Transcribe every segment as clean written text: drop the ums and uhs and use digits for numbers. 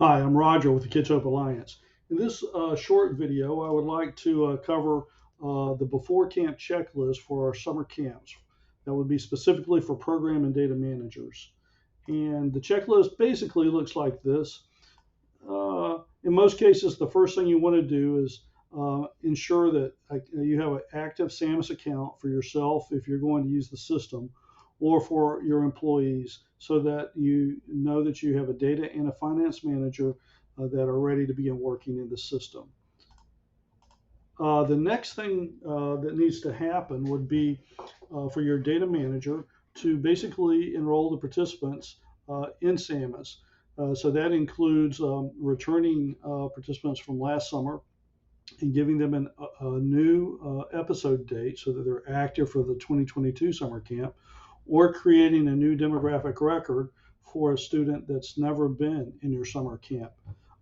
Hi, I'm Roger with the Kids Hope Alliance. In this short video, I would like to cover the before camp checklist for our summer camps. That would be specifically for program and data managers. And the checklist basically looks like this. In most cases, the first thing you want to do is ensure that you have an active SAMUS account for yourself if you're going to use the system, or for your employees, so that you know that you have a data and a finance manager that are ready to begin working in the system. The next thing that needs to happen would be for your data manager to basically enroll the participants in SAMUS. So that includes returning participants from last summer and giving them a new episode date so that they're active for the 2022 summer camp, or creating a new demographic record for a student that's never been in your summer camp.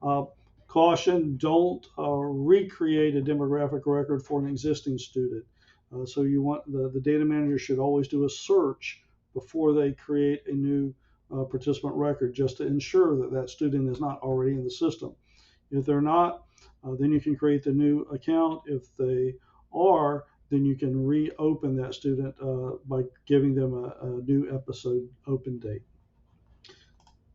Uh, Caution, don't recreate a demographic record for an existing student. So you want the data manager should always do a search before they create a new participant record, just to ensure that that student is not already in the system. If they're not, then you can create the new account. If they are, then you can reopen that student by giving them a new episode open date.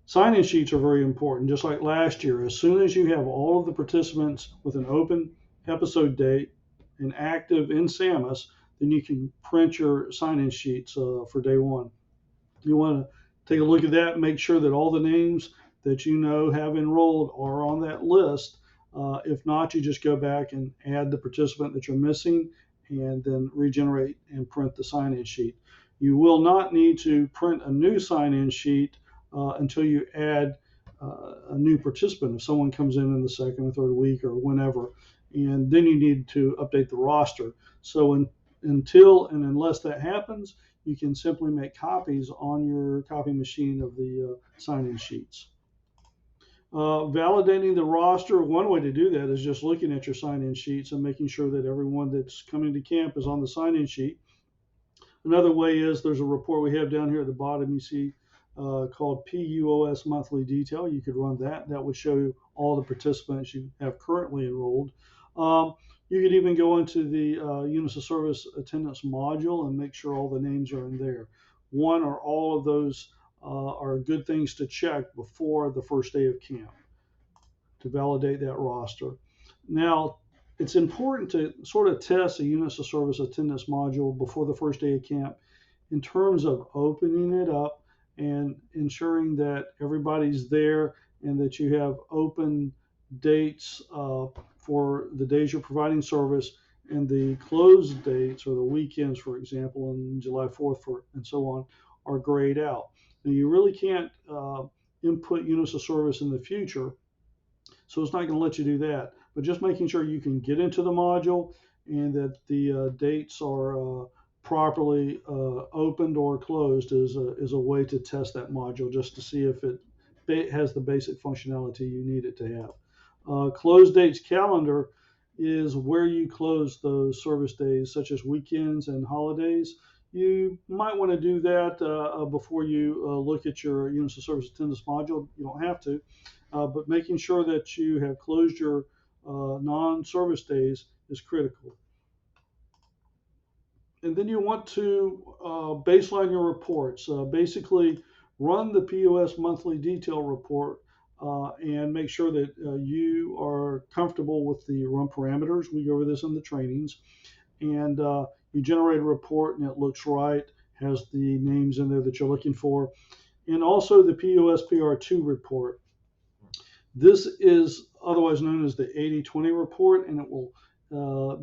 Sign-in sheets are very important, just like last year. As soon as you have all of the participants with an open episode date and active in SAMUS, then you can print your sign-in sheets for day one. You want to take a look at that and make sure that all the names that you know have enrolled are on that list. If not, you just go back and add the participant that you're missing and then regenerate and print the sign-in sheet. You will not need to print a new sign-in sheet until you add a new participant. If someone comes in the second or third week or whenever, and then you need to update the roster. So until and unless that happens, you can simply make copies on your copy machine of the sign-in sheets. Validating the roster, one way to do that is just looking at your sign-in sheets and making sure that everyone that's coming to camp is on the sign-in sheet. Another way is there's a report we have down here at the bottom you see called PUOS Monthly Detail. You could run that. That would show you all the participants you have currently enrolled. You could even go into the Units of Service Attendance module and make sure all the names are in there. One or all of those are good things to check before the first day of camp to validate that roster. Now, it's important to sort of test the Units of Service Attendance module before the first day of camp in terms of opening it up and ensuring that everybody's there and that you have open dates for the days you're providing service, and the closed dates or the weekends, for example, on July 4th and so on, are grayed out. Now, you really can't input units of service in the future, so it's not going to let you do that. But just making sure you can get into the module and that the dates are properly opened or closed is a way to test that module, just to see if it has the basic functionality you need it to have. Closed dates calendar is where you close those service days, such as weekends and holidays. You might want to do that before you look at your Units of Service Attendance module. You don't have to, but making sure that you have closed your non-service days is critical. And then you want to baseline your reports. Basically, run the POS monthly detail report and make sure that you are comfortable with the run parameters. We go over this in the trainings. And you generate a report and it looks right, has the names in there that you're looking for. And also the POS PR2 report. This is otherwise known as the 80/20 report, and it will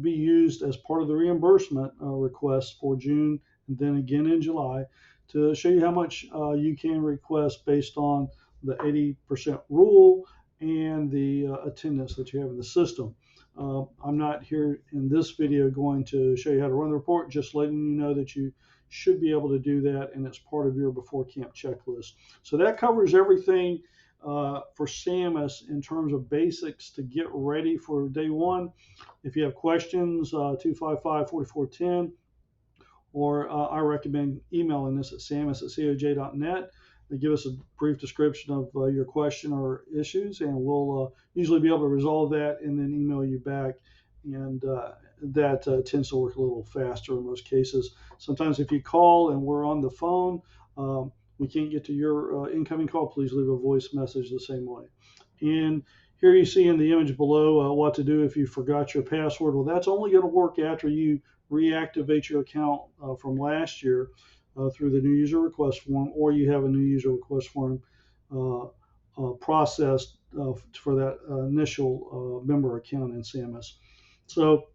be used as part of the reimbursement request for June and then again in July to show you how much you can request based on the 80% rule and the attendance that you have in the system. I'm not here in this video going to show you how to run the report, just letting you know that you should be able to do that, and it's part of your before camp checklist. So that covers everything for SAMUS in terms of basics to get ready for day one. If you have questions, 255-4410, or I recommend emailing us at samus@coj.net. give us a brief description of your question or issues, and we'll usually be able to resolve that and then email you back. And that tends to work a little faster in most cases. Sometimes if you call and we're on the phone, we can't get to your incoming call, please leave a voice message the same way. And here you see in the image below what to do if you forgot your password. Well, that's only going to work after you reactivate your account from last year through the new user request form, or you have a new user request form processed for that initial member account in SAMUS. So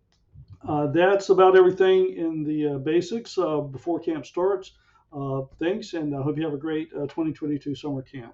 that's about everything in the basics before camp starts. Thanks, and I hope you have a great 2022 summer camp.